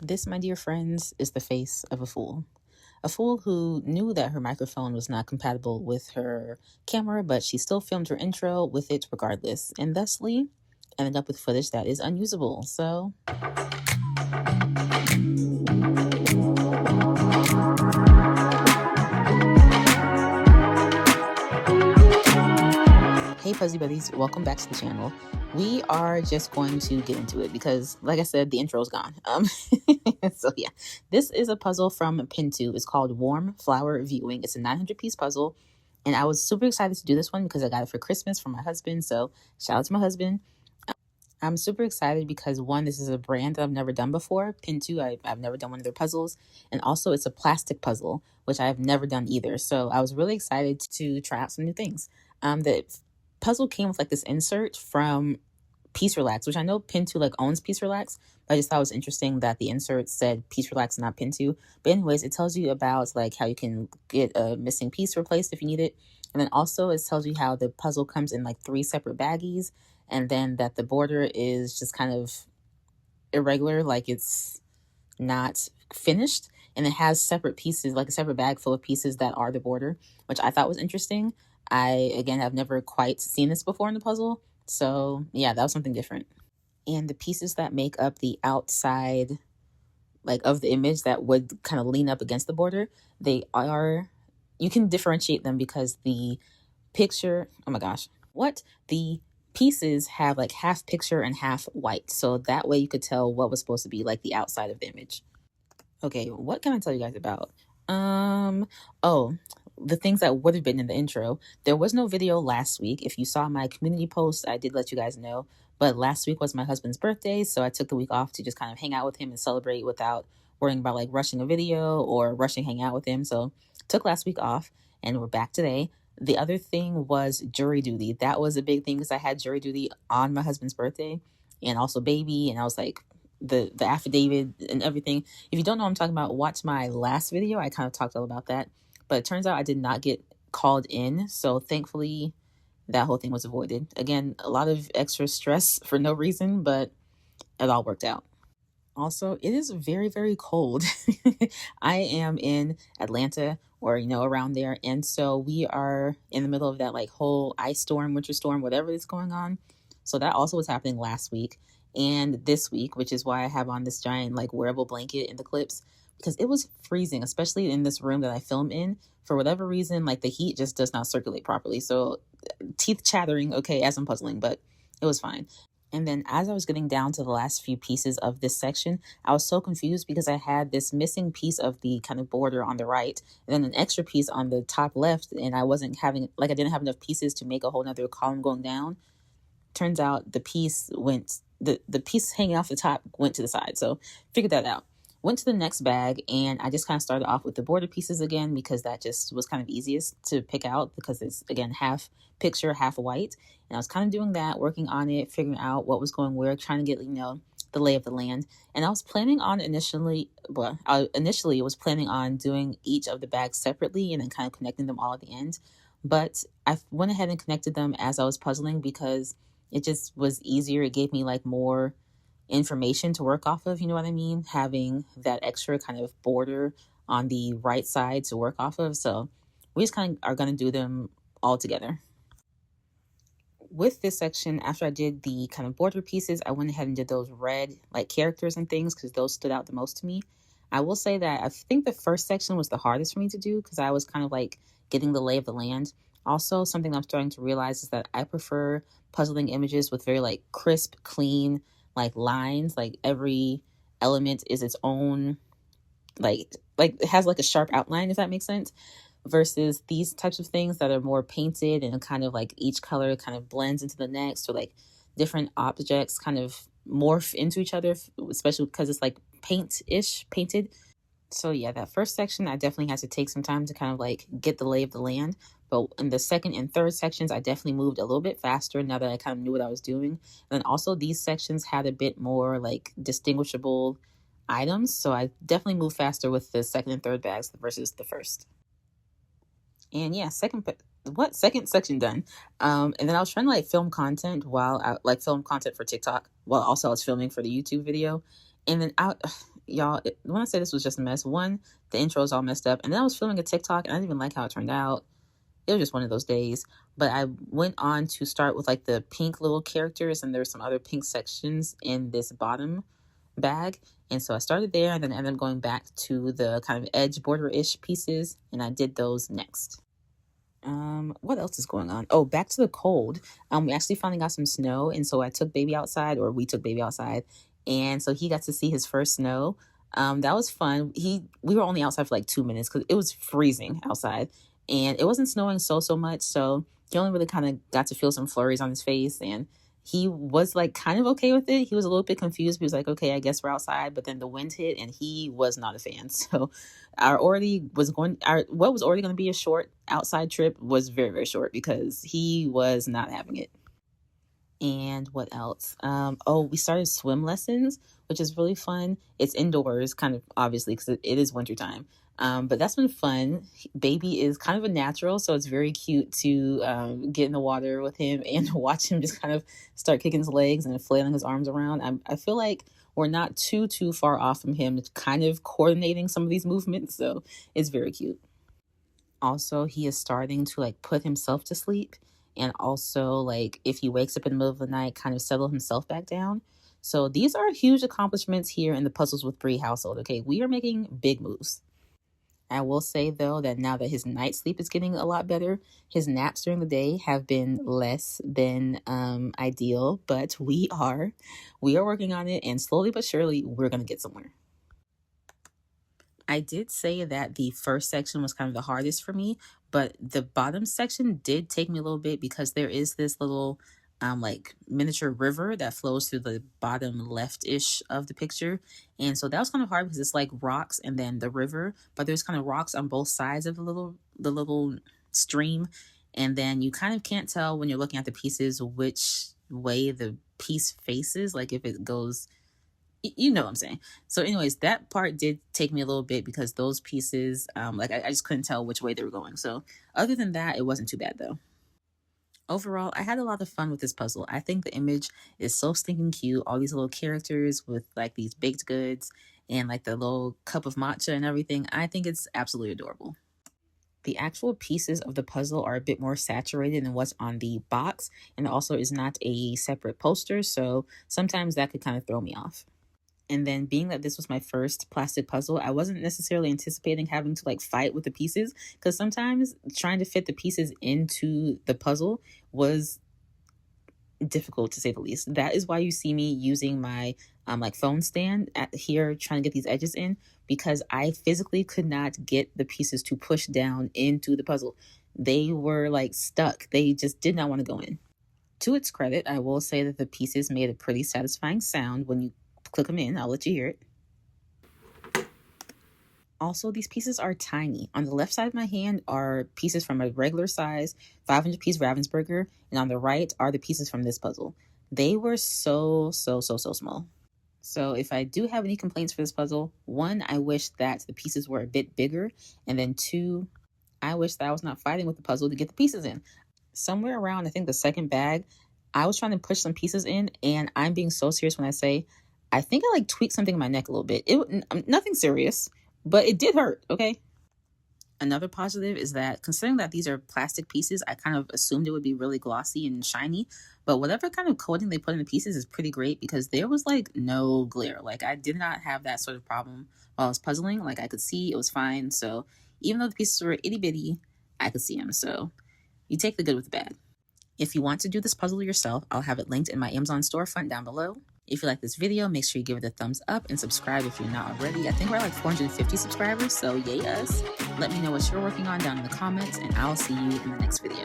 This, my dear friends, is the face of a fool. A fool who knew that her microphone was not compatible with her camera, but she still filmed her intro with it regardless, and thusly ended up with footage that is unusable. So, hey Fuzzy Buddies, welcome back to the channel. We are just going to get into it because, like I said, the intro's gone. So yeah, this is a puzzle from Pintoo. It's called Warm Flower Viewing. It's a 900-piece puzzle, and I was super excited to do this one because I got it for Christmas from my husband. So shout out to my husband. I'm super excited because one, this is a brand that I've never done before. Pintoo, I've never done one of their puzzles, and also it's a plastic puzzle, which I have never done either. So I was really excited to try out some new things. The puzzle came with like this insert from Peace Relax, which I know Pintoo like owns Peace Relax, but I just thought it was interesting that the insert said Peace Relax, not Pintoo. But anyways, it tells you about like how you can get a missing piece replaced if you need it. And then also it tells you how the puzzle comes in like 3 separate baggies, and then that the border is just kind of irregular, like it's not finished, and it has separate pieces, like a separate bag full of pieces that are the border, which I thought was interesting. I, again, have never quite seen this before in the puzzle, so yeah, that was something different. And the pieces that make up the outside, like of the image that would kind of lean up against the border, they are, you can differentiate them because the picture, oh my gosh, the pieces have like half picture and half white, so that way you could tell what was supposed to be like the outside of the image. Okay, what can I tell you guys about? Oh, the things that would have been in the intro. There was no video last week. If you saw my community post, I did let you guys know. But last week was my husband's birthday, so I took the week off to just kind of hang out with him and celebrate without worrying about like rushing a video or rushing hanging out with him. So took last week off, and we're back today. The other thing was jury duty. That was a big thing because I had jury duty on my husband's birthday and also baby, and I was like the affidavit and everything. If you don't know what I'm talking about, watch my last video. I kind of talked all about that. But it turns out I did not get called in, so thankfully that whole thing was avoided. Again, a lot of extra stress for no reason, but it all worked out. Also, it is very, very cold. I am in Atlanta, or around there, and so we are in the middle of that like whole ice storm, winter storm, whatever is going on. So that also was happening last week and this week, which is why I have on this giant like wearable blanket in the clips, because it was freezing, especially in this room that I film in. For whatever reason, like the heat just does not circulate properly. So teeth chattering, okay, as I'm puzzling, but it was fine. And then as I was getting down to the last few pieces of this section, I was so confused because I had this missing piece of the kind of border on the right, and then an extra piece on the top left, and I wasn't having, like I didn't have enough pieces to make a whole nother column going down. Turns out the piece went, the piece hanging off the top went to the side. So figured that out. Went to the next bag, and I just kind of started off with the border pieces again because that just was kind of easiest to pick out because it's, again, half picture, half white. And I was kind of doing that, working on it, figuring out what was going where, trying to get, the lay of the land. And I was planning on initially was planning on doing each of the bags separately and then kind of connecting them all at the end. But I went ahead and connected them as I was puzzling because it just was easier. It gave me like more information to work off of, you know what I mean? Having that extra kind of border on the right side to work off of. So we just kind of are going to do them all together. With this section, after I did the kind of border pieces, I went ahead and did those red like characters and things because those stood out the most to me. I will say that I think the first section was the hardest for me to do because I was kind of like getting the lay of the land. Also, something I'm starting to realize is that I prefer puzzling images with very like crisp, clean, like lines, like every element is its own, like it has like a sharp outline, if that makes sense, versus these types of things that are more painted and kind of like each color kind of blends into the next, or like different objects kind of morph into each other, especially because it's like painted. So yeah, that first section, I definitely had to take some time to kind of like get the lay of the land. But in the second and third sections, I definitely moved a little bit faster now that I kind of knew what I was doing. And then also these sections had a bit more like distinguishable items. So I definitely moved faster with the second and third bags versus the first. And yeah, second section done. And then I was trying to like film content while I film content for TikTok while also I was filming for the YouTube video. And then y'all, when I say this was just a mess, one, the intro is all messed up, and then I was filming a TikTok, and I didn't even like how it turned out. It was just one of those days. But I went on to start with like the pink little characters, and there's some other pink sections in this bottom bag. And so I started there, and then I ended up going back to the kind of edge border-ish pieces, and I did those next. What else is going on? Oh, back to the cold. We actually finally got some snow, and so I took baby outside, or we took baby outside, and so he got to see his first snow. That was fun. We were only outside for like 2 minutes because it was freezing outside, and it wasn't snowing so much, so he only really kind of got to feel some flurries on his face, and he was like kind of okay with it. He was a little bit confused. He was like, okay, I guess we're outside, but then the wind hit, and he was not a fan. So what was already going to be a short outside trip was very, very short because he was not having it. And what else? We started swim lessons, which is really fun. It's indoors, kind of obviously, because it is wintertime. But that's been fun. Baby is kind of a natural, so it's very cute to get in the water with him and watch him just kind of start kicking his legs and flailing his arms around. I feel like we're not too far off from him kind of coordinating some of these movements, so it's very cute. Also, he is starting to like put himself to sleep, and also like if he wakes up in the middle of the night, kind of settle himself back down. So these are huge accomplishments here in the Puzzles with Bree household. Okay, we are making big moves. I will say, though, that now that his night sleep is getting a lot better, his naps during the day have been less than ideal, but we are working on it, and slowly but surely, we're going to get somewhere. I did say that the first section was kind of the hardest for me, but the bottom section did take me a little bit because there is this little like miniature river that flows through the bottom left-ish of the picture, and so that was kind of hard because it's like rocks and then the river, but there's kind of rocks on both sides of the little stream, and then you kind of can't tell when you're looking at the pieces which way the piece faces, like if it goes, you know what I'm saying. So anyways, that part did take me a little bit because those pieces like I just couldn't tell which way they were going. So other than that, it wasn't too bad though. Overall, I had a lot of fun with this puzzle. I think the image is so stinking cute. All these little characters with like these baked goods and like the little cup of matcha and everything. I think it's absolutely adorable. The actual pieces of the puzzle are a bit more saturated than what's on the box, and also is not a separate poster, so sometimes that could kind of throw me off. And then being that this was my first plastic puzzle, I wasn't necessarily anticipating having to like fight with the pieces, because sometimes trying to fit the pieces into the puzzle was difficult to say the least. That is why you see me using my like phone stand here trying to get these edges in, because I physically could not get the pieces to push down into the puzzle. They were like stuck. They just did not want to go in. To its credit, I will say that the pieces made a pretty satisfying sound when you click them in. I'll let you hear it. Also, these pieces are tiny. On the left side of my hand are pieces from a regular size 500-piece Ravensburger, and on the right are the pieces from this puzzle. They were so small. So if I do have any complaints for this puzzle, one, I wish that the pieces were a bit bigger, and then two, I wish that I was not fighting with the puzzle to get the pieces in. Somewhere around, I think the second bag, I was trying to push some pieces in, and I'm being so serious when I say, I think I like tweaked something in my neck a little bit. Nothing serious, but it did hurt, okay? Another positive is that considering that these are plastic pieces, I kind of assumed it would be really glossy and shiny, but whatever kind of coating they put in the pieces is pretty great because there was like no glare. Like I did not have that sort of problem while I was puzzling. Like I could see it was fine. So even though the pieces were itty bitty, I could see them. So you take the good with the bad. If you want to do this puzzle yourself, I'll have it linked in my Amazon storefront down below. If you like this video, make sure you give it a thumbs up and subscribe if you're not already. I think we're at like 450 subscribers, so yay us. Let me know what you're working on down in the comments, and I'll see you in the next video.